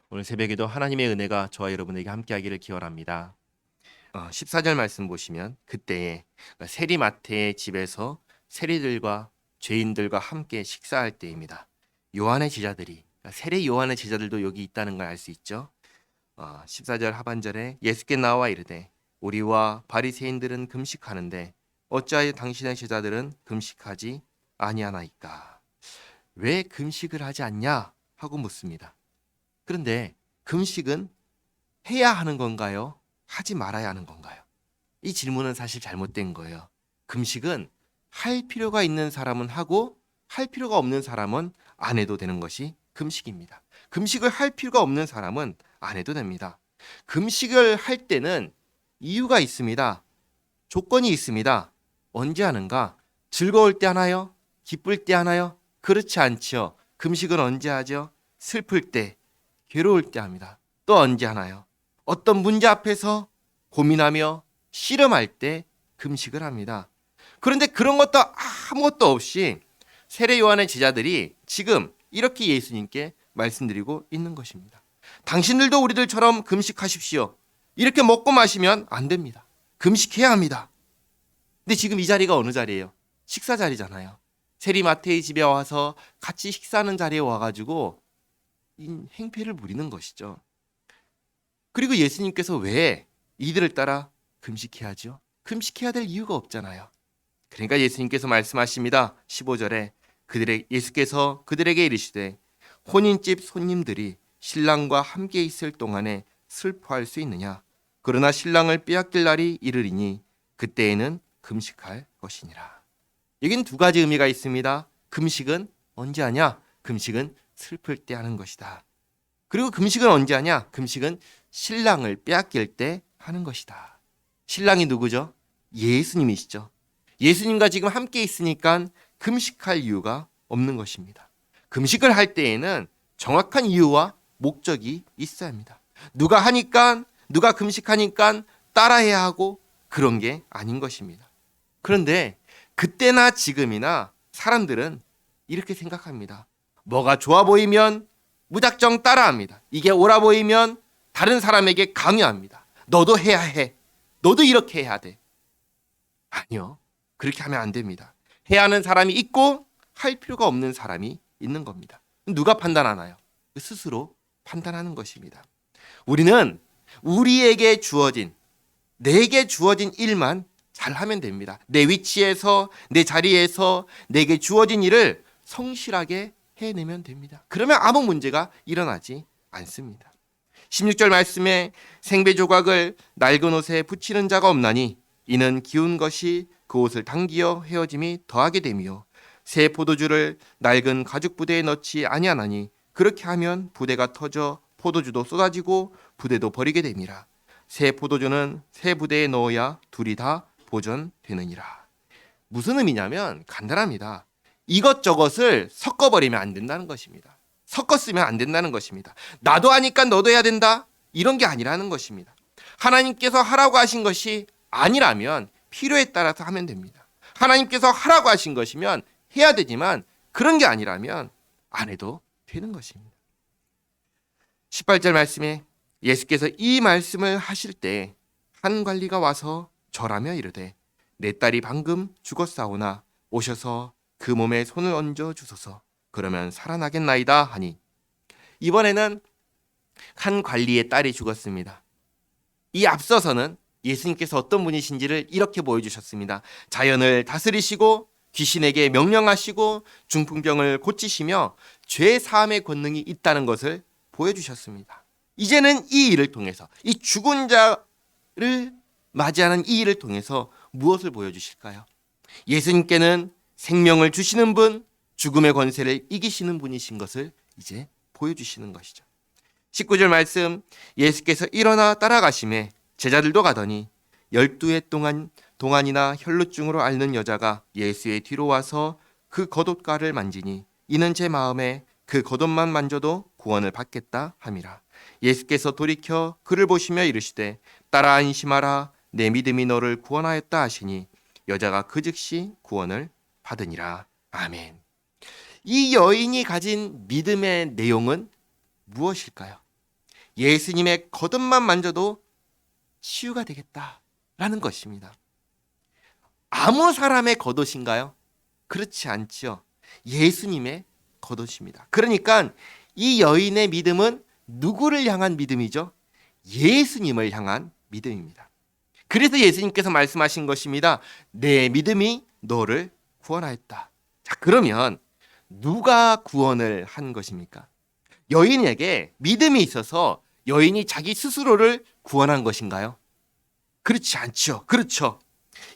오늘 새벽에도 하나님의 은혜가 저와 여러분에게 함께하기를 기원합니다. 14절 말씀 보시면 그때에 세리마태의 집에서 세리들과 죄인들과 함께 식사할 때입니다. 요한의 제자들이 세리 요한의 제자들도 여기 있다는 걸 알 수 있죠. 14절 하반절에 예수께 나와 이르되 우리와 바리새인들은 금식하는데 어찌하여 당신의 제자들은 금식하지 아니하나이까? 왜 금식을 하지 않냐 하고 묻습니다. 그런데 금식은 해야 하는 건가요? 하지 말아야 하는 건가요? 이 질문은 사실 잘못된 거예요. 금식은 할 필요가 있는 사람은 하고 할 필요가 없는 사람은 안 해도 되는 것이 금식입니다. 금식을 할 필요가 없는 사람은 안 해도 됩니다. 금식을 할 때는 이유가 있습니다. 조건이 있습니다. 언제 하는가? 즐거울 때 하나요? 기쁠 때 하나요? 그렇지 않지요. 금식은 언제 하죠? 슬플 때, 괴로울 때 합니다. 또 언제 하나요? 어떤 문제 앞에서 고민하며 씨름할 때 금식을 합니다. 그런데 그런 것도 아무것도 없이 세례 요한의 제자들이 지금 이렇게 예수님께 말씀드리고 있는 것입니다. 당신들도 우리들처럼 금식하십시오. 이렇게 먹고 마시면 안 됩니다. 금식해야 합니다. 근데 지금 이 자리가 어느 자리예요? 식사 자리잖아요. 세리 마태의 집에 와서 같이 식사하는 자리에 와가지고 이 행패를 부리는 것이죠. 그리고 예수님께서 왜 이들을 따라 금식해야죠? 금식해야 될 이유가 없잖아요. 그러니까 예수님께서 말씀하십니다. 15절에 예수께서 그들에게 이르시되 혼인집 손님들이 신랑과 함께 있을 동안에 슬퍼할 수 있느냐? 그러나 신랑을 빼앗길 날이 이르리니 그때에는 금식할 것이니라. 여긴 두 가지 의미가 있습니다. 금식은 언제 하냐? 금식은 슬플 때 하는 것이다. 그리고 금식은 언제 하냐? 금식은 신랑을 빼앗길 때 하는 것이다. 신랑이 누구죠? 예수님이시죠. 예수님과 지금 함께 있으니까 금식할 이유가 없는 것입니다. 금식을 할 때에는 정확한 이유와 목적이 있어야 합니다. 누가 금식하니까 따라해야 하고 그런 게 아닌 것입니다. 그런데 그때나 지금이나 사람들은 이렇게 생각합니다. 뭐가 좋아 보이면 무작정 따라합니다. 이게 옳아 보이면 다른 사람에게 강요합니다. 너도 해야 해. 너도 이렇게 해야 돼. 아니요. 그렇게 하면 안 됩니다. 해야 하는 사람이 있고 할 필요가 없는 사람이 있는 겁니다. 누가 판단하나요? 스스로 판단하는 것입니다. 우리는 내게 주어진 일만 잘하면 됩니다. 내 위치에서, 내 자리에서 내게 주어진 일을 성실하게 해내면 됩니다. 그러면 아무 문제가 일어나지 않습니다. 16절 말씀에 생배 조각을 낡은 옷에 붙이는 자가 없나니 이는 기운 것이 그 옷을 당기어 헤어짐이 더하게 되며 새 포도주를 낡은 가죽 부대에 넣지 아니하나니 그렇게 하면 부대가 터져 포도주도 쏟아지고 부대도 버리게 됨이라. 새 포도주는 새 부대에 넣어야 둘이 다 보존되느니라. 무슨 의미냐면 간단합니다. 이것저것을 섞어버리면 안 된다는 것입니다. 섞었으면 안 된다는 것입니다. 나도 하니까 너도 해야 된다? 이런 게 아니라는 것입니다. 하나님께서 하라고 하신 것이 아니라면 필요에 따라서 하면 됩니다. 하나님께서 하라고 하신 것이면 해야 되지만 그런 게 아니라면 안 해도 되는 것입니다. 18절 말씀에 예수께서 이 말씀을 하실 때 한 관리가 와서 절하며 이르되 내 딸이 방금 죽었사오나 오셔서 그 몸에 손을 얹어 주소서. 그러면 살아나겠나이다 하니 이번에는 한 관리의 딸이 죽었습니다. 이 앞서서는 예수님께서 어떤 분이신지를 이렇게 보여주셨습니다. 자연을 다스리시고 귀신에게 명령하시고 중풍병을 고치시며 죄 사함의 권능이 있다는 것을 보여주셨습니다. 이제는 이 일을 통해서 이 죽은 자를 맞이하는 이 일을 통해서 무엇을 보여주실까요? 예수님께는 생명을 주시는 분, 죽음의 권세를 이기시는 분이신 것을 이제 보여주시는 것이죠. 19절 말씀, 예수께서 일어나 따라가심에 제자들도 가더니 12해 동안이나 혈루증으로 앓는 여자가 예수의 뒤로 와서 그 겉옷가를 만지니 이는 제 마음에 그 겉옷만 만져도 구원을 받겠다 함이라. 예수께서 돌이켜 그를 보시며 이르시되 딸아 안심하라 내 믿음이 너를 구원하였다 하시니 여자가 그 즉시 구원을 받으니라. 아멘. 이 여인이 가진 믿음의 내용은 무엇일까요? 예수님의 겉옷만 만져도 치유가 되겠다라는 것입니다. 아무 사람의 겉옷인가요? 그렇지 않죠. 예수님의 겉옷입니다. 그러니까 이 여인의 믿음은 누구를 향한 믿음이죠? 예수님을 향한 믿음입니다. 그래서 예수님께서 말씀하신 것입니다. 내 믿음이 너를 구원하였다. 자, 그러면 누가 구원을 한 것입니까? 여인에게 믿음이 있어서 여인이 자기 스스로를 구원한 것인가요? 그렇지 않죠. 그렇죠.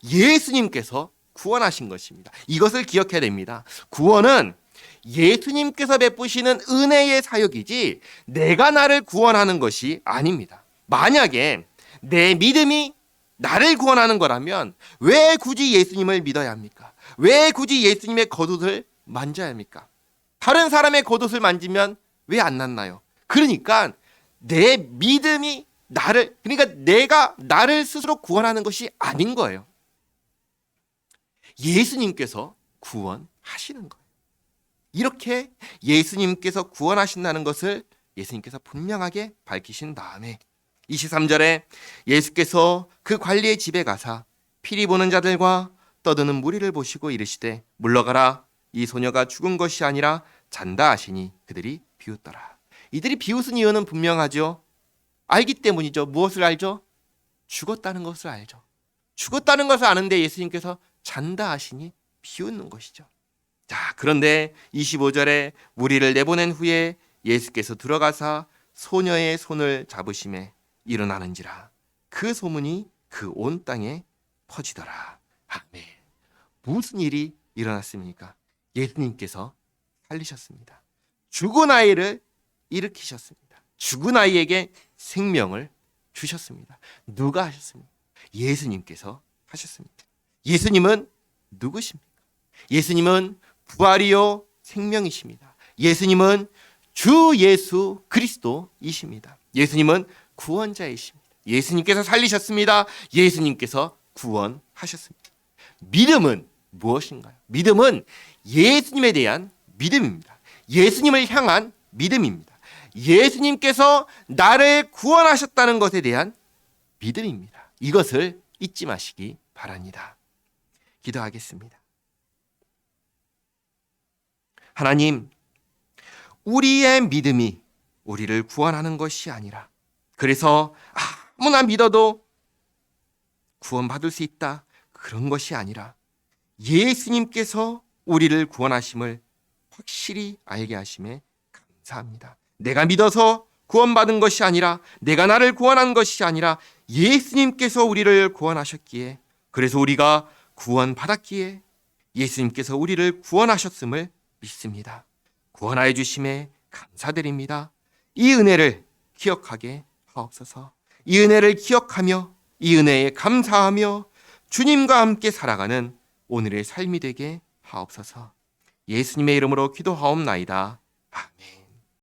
예수님께서 구원하신 것입니다. 이것을 기억해야 됩니다. 구원은 예수님께서 베푸시는 은혜의 사역이지 내가 나를 구원하는 것이 아닙니다. 만약에 내 믿음이 나를 구원하는 거라면 왜 굳이 예수님을 믿어야 합니까? 왜 굳이 예수님의 겉옷을 만져야 합니까? 다른 사람의 겉옷을 만지면 왜 안 낫나요? 그러니까 내 믿음이 그러니까 내가 나를 스스로 구원하는 것이 아닌 거예요. 예수님께서 구원하시는 거예요. 이렇게 예수님께서 구원하신다는 것을 예수님께서 분명하게 밝히신 다음에 23절에 예수께서 그 관리의 집에 가사 피리 보는 자들과 떠드는 무리를 보시고 이르시되 물러가라. 이 소녀가 죽은 것이 아니라 잔다 하시니 그들이 비웃더라. 이들이 비웃은 이유는 분명하죠. 알기 때문이죠. 무엇을 알죠? 죽었다는 것을 알죠. 죽었다는 것을 아는데 예수님께서 잔다 하시니 비웃는 것이죠. 자, 그런데 25절에 무리를 내보낸 후에 예수께서 들어가사 소녀의 손을 잡으심에 일어나는지라 그 소문이 그 온 땅에 퍼지더라. 아멘. 무슨 일이 일어났습니까? 예수님께서 살리셨습니다. 죽은 아이를 일으키셨습니다. 죽은 아이에게 생명을 주셨습니다. 누가 하셨습니까? 예수님께서 하셨습니다. 예수님은 누구십니까? 예수님은 부활이요 생명이십니다. 예수님은 주 예수 그리스도이십니다. 예수님은 구원자이십니다. 예수님께서 살리셨습니다. 예수님께서 구원하셨습니다. 믿음은 무엇인가요? 믿음은 예수님에 대한 믿음입니다. 예수님을 향한 믿음입니다. 예수님께서 나를 구원하셨다는 것에 대한 믿음입니다. 이것을 잊지 마시기 바랍니다. 기도하겠습니다. 하나님, 우리의 믿음이 우리를 구원하는 것이 아니라 그래서 아무나 믿어도 구원받을 수 있다 그런 것이 아니라 예수님께서 우리를 구원하심을 확실히 알게 하심에 감사합니다. 내가 믿어서 구원받은 것이 아니라 내가 나를 구원한 것이 아니라 예수님께서 우리를 구원하셨기에 그래서 우리가 구원받았기에 예수님께서 우리를 구원하셨음을 믿습니다. 구원하여 주심에 감사드립니다. 이 은혜를 기억하게 하옵소서. 이 은혜를 기억하며 이 은혜에 감사하며 주님과 함께 살아가는 오늘의 삶이 되게 하옵소서. 예수님의 이름으로 기도하옵나이다. 아멘.